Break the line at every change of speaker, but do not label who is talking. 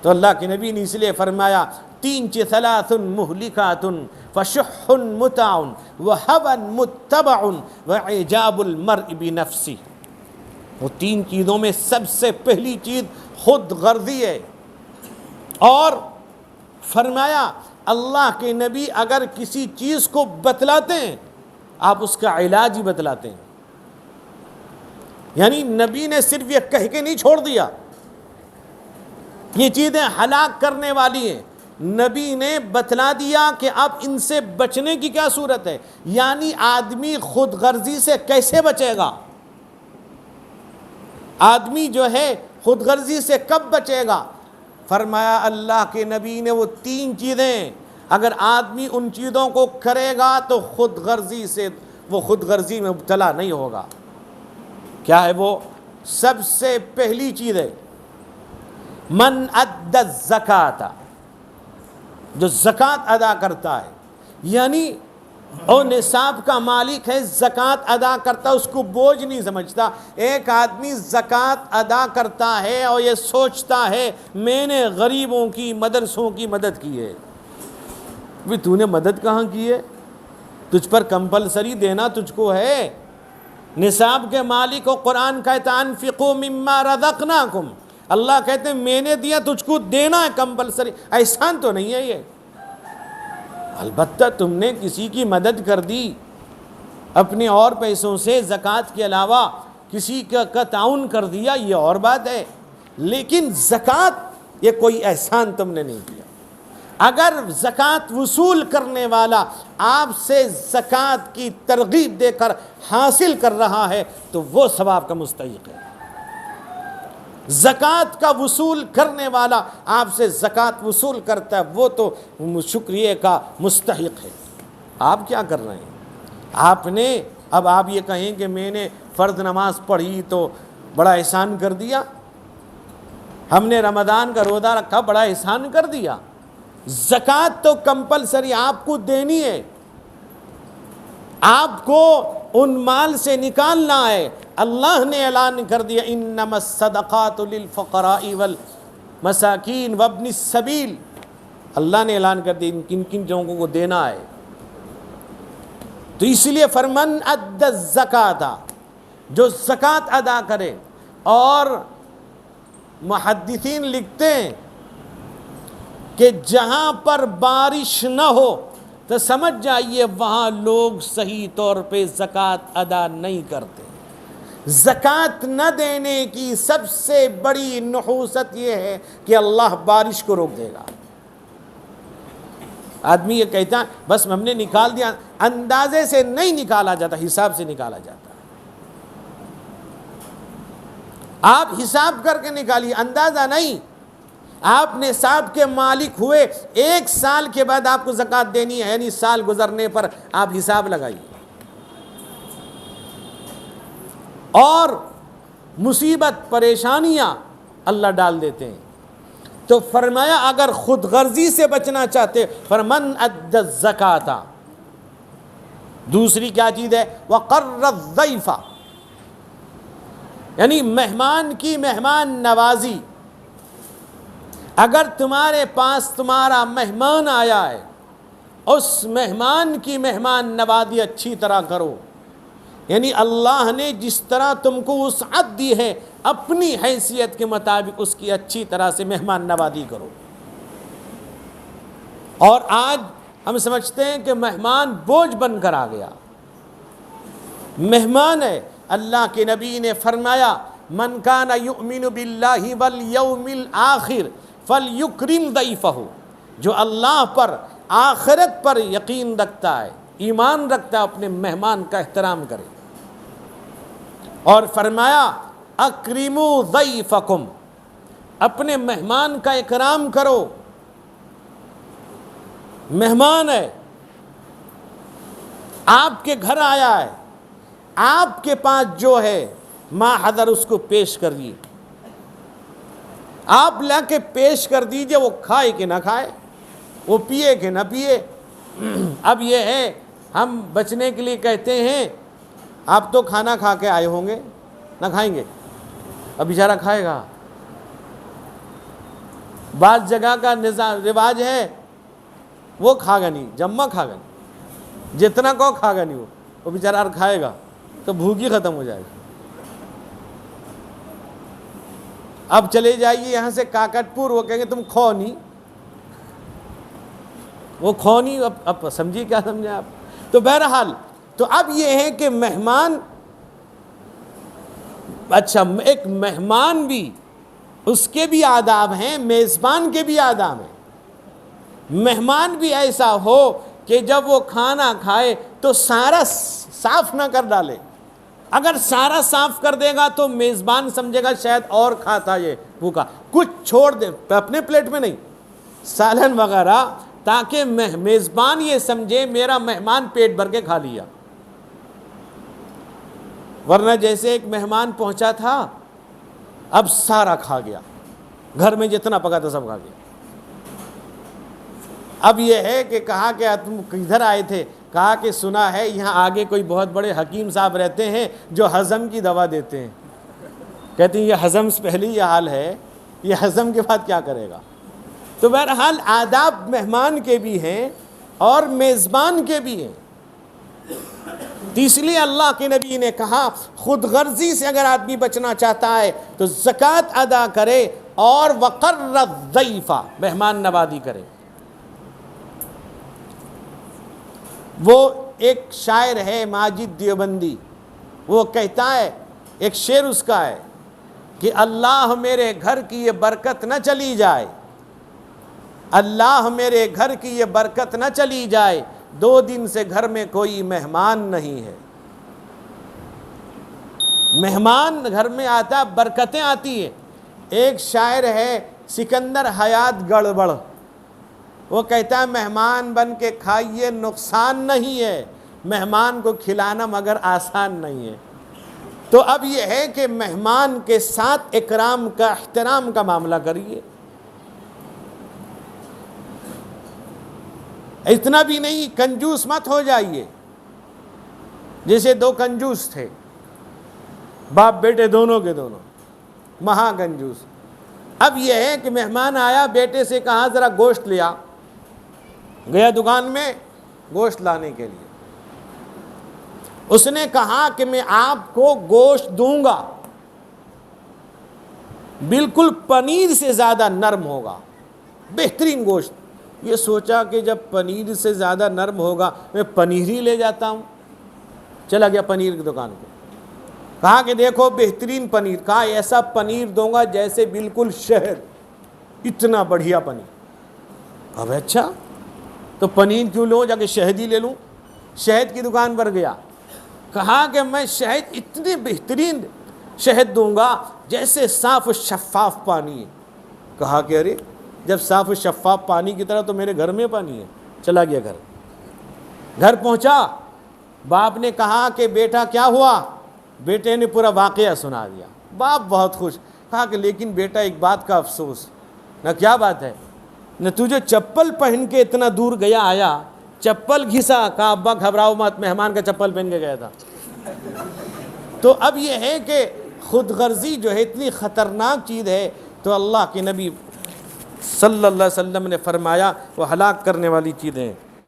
تو اللہ کے نبی نے اس لیے فرمایا تین چیز ثلاث مہلکات فشح متاع وہوى متبع واعجاب المرء بنفسه. وہ تین چیزوں میں سب سے پہلی چیز خود غرضی ہے. اور فرمایا اللہ کے نبی اگر کسی چیز کو بتلاتے ہیں آپ اس کا علاج ہی بتلاتے ہیں. یعنی نبی نے صرف یہ کہہ کے نہیں چھوڑ دیا یہ چیزیں ہلاک کرنے والی ہیں. نبی نے بتلا دیا کہ اب ان سے بچنے کی کیا صورت ہے. یعنی آدمی خود غرضی سے کیسے بچے گا. آدمی جو ہے خود غرضی سے کب بچے گا. فرمایا اللہ کے نبی نے وہ تین چیزیں اگر آدمی ان چیزوں کو کرے گا تو خود غرضی میں مبتلا نہیں ہوگا. کیا ہے وہ؟ سب سے پہلی چیز ہے من ادى الزکات، جو زکوٰۃ ادا کرتا ہے. یعنی وہ نصاب کا مالک ہے، زکوٰۃ ادا کرتا ہے، اس کو بوجھ نہیں سمجھتا. ایک آدمی زکوٰۃ ادا کرتا ہے اور یہ سوچتا ہے میں نے غریبوں کی مدرسوں کی مدد کی ہے. بھی تو نے مدد کہاں کی ہے؟ تجھ پر کمپلسری دینا تجھ کو ہے. نصاب کے مالک و قرآن کہتا انفقوا مما رزقناکم، اللہ کہتے ہیں میں نے دیا تجھ کو دینا ہے کمپلسری. احسان تو نہیں ہے یہ. البتہ تم نے کسی کی مدد کر دی اپنے اور پیسوں سے، زکوٰۃ کے علاوہ کسی کا تعاون کر دیا، یہ اور بات ہے. لیکن زکوٰۃ یہ کوئی احسان تم نے نہیں کیا. اگر زکوٰۃ وصول کرنے والا آپ سے زکوٰۃ کی ترغیب دے کر حاصل کر رہا ہے تو وہ ثواب کا مستحق ہے. زکوٰۃ کا وصول کرنے والا آپ سے زکوٰۃ وصول کرتا ہے وہ تو شکریہ کا مستحق ہے. آپ کیا کر رہے ہیں؟ آپ نے اب آپ یہ کہیں کہ میں نے فرض نماز پڑھی تو بڑا احسان کر دیا، ہم نے رمضان کا روزہ رکھا بڑا احسان کر دیا. زکوٰۃ تو کمپلسری آپ کو دینی ہے، آپ کو ان مال سے نکالنا ہے. اللہ نے اعلان کر دیا انما الصدقات للفقراء والمساکین وابن السبیل. اللہ نے اعلان کر دیا کن کن لوگوں کو دینا ہے. تو اس لیے فرمن ادى الزکات، جو زکوٰۃ ادا کرے. اور محدثین لکھتے ہیں کہ جہاں پر بارش نہ ہو تو سمجھ جائیے وہاں لوگ صحیح طور پہ زکوٰۃ ادا نہیں کرتے. زکوٰۃ نہ دینے کی سب سے بڑی نحوست یہ ہے کہ اللہ بارش کو روک دے گا. آدمی یہ کہتا ہے بس ہم نے نکال دیا، اندازے سے نہیں نکالا جاتا، حساب سے نکالا جاتا. آپ حساب کر کے نکالیے، اندازہ نہیں. آپ نصاب کے مالک ہوئے، ایک سال کے بعد آپ کو زکوٰۃ دینی ہے، یعنی سال گزرنے پر آپ حساب لگائیے. اور مصیبت پریشانیاں اللہ ڈال دیتے ہیں. تو فرمایا اگر خود غرضی سے بچنا چاہتے فرمن ادى الزکات. دوسری کیا چیز ہے؟ وقر الضیف، یعنی مہمان کی مہمان نوازی. اگر تمہارے پاس تمہارا مہمان آیا ہے اس مہمان کی مہمان نوازی اچھی طرح کرو. یعنی اللہ نے جس طرح تم کو وسعت دی ہے اپنی حیثیت کے مطابق اس کی اچھی طرح سے مہمان نوازی کرو. اور آج ہم سمجھتے ہیں کہ مہمان بوجھ بن کر آ گیا. مہمان ہے. اللہ کے نبی نے فرمایا من کان یؤمن باللہ والیوم الآخر فلیکرم ضیفہ، جو اللہ پر آخرت پر یقین رکھتا ہے، ایمان رکھتا ہے، اپنے مہمان کا احترام کرے. اور فرمایا اکرموا ضیفکم، اپنے مہمان کا اکرام کرو. مہمان ہے، آپ کے گھر آیا ہے، آپ کے پاس جو ہے ما حضر اس کو پیش کریے. آپ لا کے پیش کر دیجئے، وہ کھائے کہ نہ کھائے، وہ پیے کہ نہ پیے. اب یہ ہے ہم بچنے کے لیے کہتے ہیں آپ تو کھانا کھا کے آئے ہوں گے، نہ کھائیں گے؟ اب بیچارہ کھائے گا. بعض جگہ کا رواج ہے وہ کھا گا نہیں، جمع کھا گا نہیں، جتنا کو کھا گا نہیں، وہ بیچارہ اور کھائے گا تو بھوکی ختم ہو جائے گی۔ اب چلے جائیے یہاں سے کاکٹ پور، وہ کہیں گے تم کھو نہیں، وہ کھو نہیں، اب سمجھیے کیا سمجھے آپ۔ تو بہرحال تو اب یہ ہے کہ مہمان، اچھا ایک مہمان بھی اس کے بھی آداب ہیں، میزبان کے بھی آداب ہیں۔ مہمان بھی ایسا ہو کہ جب وہ کھانا کھائے تو سارا صاف نہ کر ڈالے۔ اگر سارا صاف کر دے گا تو میزبان سمجھے گا شاید اور کھاتا یہ بھوکا، کچھ چھوڑ دے اپنے پلیٹ میں نہیں، سالن وغیرہ، تاکہ میزبان یہ سمجھے میرا مہمان پیٹ بھر کے کھا لیا۔ ورنہ جیسے ایک مہمان پہنچا تھا، اب سارا کھا گیا، گھر میں جتنا پکا تھا سب کھا گیا۔ اب یہ ہے کہ کہا کہ تم کدھر آئے تھے؟ کہا کہ سنا ہے یہاں آگے کوئی بہت بڑے حکیم صاحب رہتے ہیں جو ہضم کی دوا دیتے ہیں۔ کہتے ہیں یہ ہضم سے پہلے یہ حال ہے، یہ ہضم کے بعد کیا کرے گا؟ تو بہرحال آداب مہمان کے بھی ہیں اور میزبان کے بھی ہیں۔ تو اس لیے اللہ کے نبی نے کہا خود غرضی سے اگر آدمی بچنا چاہتا ہے تو زکوٰۃ ادا کرے اور وقر الضیف، مہمان نوازی کرے۔ وہ ایک شاعر ہے ماجد دیوبندی، وہ کہتا ہے، ایک شعر اس کا ہے کہ اللہ میرے گھر کی یہ برکت نہ چلی جائے، اللہ میرے گھر کی یہ برکت نہ چلی جائے، 2 دن سے گھر میں کوئی مہمان نہیں ہے۔ مہمان گھر میں آتا برکتیں آتی ہیں۔ ایک شاعر ہے سکندر حیات گڑبڑ، وہ کہتا ہے مہمان بن کے کھائیے نقصان نہیں ہے، مہمان کو کھلانا مگر آسان نہیں ہے۔ تو اب یہ ہے کہ مہمان کے ساتھ اکرام کا، احترام کا معاملہ کریے۔ اتنا بھی نہیں کنجوس مت ہو جائیے۔ جیسے 2 کنجوس تھے، باپ بیٹے دونوں کے دونوں مہا کنجوس۔ اب یہ ہے کہ مہمان آیا، بیٹے سے کہا ذرا گوشت لیا، گیا دکان میں گوشت لانے کے لیے۔ اس نے کہا کہ میں آپ کو گوشت دوں گا، بالکل پنیر سے زیادہ نرم ہوگا، بہترین گوشت۔ یہ سوچا کہ جب پنیر سے زیادہ نرم ہوگا میں پنیر ہی لے جاتا ہوں۔ چلا گیا پنیر کی دکان کو، کہا کہ دیکھو بہترین پنیر، کہا ایسا پنیر دوں گا جیسے بالکل شہد، اتنا بڑھیا پنیر۔ اب اچھا تو پنیر کیوں لوں، جا کے شہد ہی لے لوں۔ شہد کی دکان پر گیا، کہا کہ میں شہد اتنے بہترین شہد دوں گا جیسے صاف و شفاف پانی ہے۔ کہا کہ ارے جب صاف و شفاف پانی کی طرح تو میرے گھر میں پانی ہے۔ چلا گیا گھر پہنچا، باپ نے کہا کہ بیٹا کیا ہوا؟ بیٹے نے پورا واقعہ سنا دیا۔ باپ بہت خوش، کہا کہ لیکن بیٹا ایک بات کا افسوس۔ نہ کیا بات ہے؟ نہ تجھے چپل پہن کے اتنا دور گیا آیا، چپل گھسا، کہا ابا گھبراؤ مت، مہمان کا چپل پہن کے گیا تھا۔ تو اب یہ ہے کہ خود غرضی جو ہے اتنی خطرناک چیز ہے، تو اللہ کے نبی صلی اللہ علیہ وسلم نے فرمایا وہ ہلاک کرنے والی چیزیں ہیں۔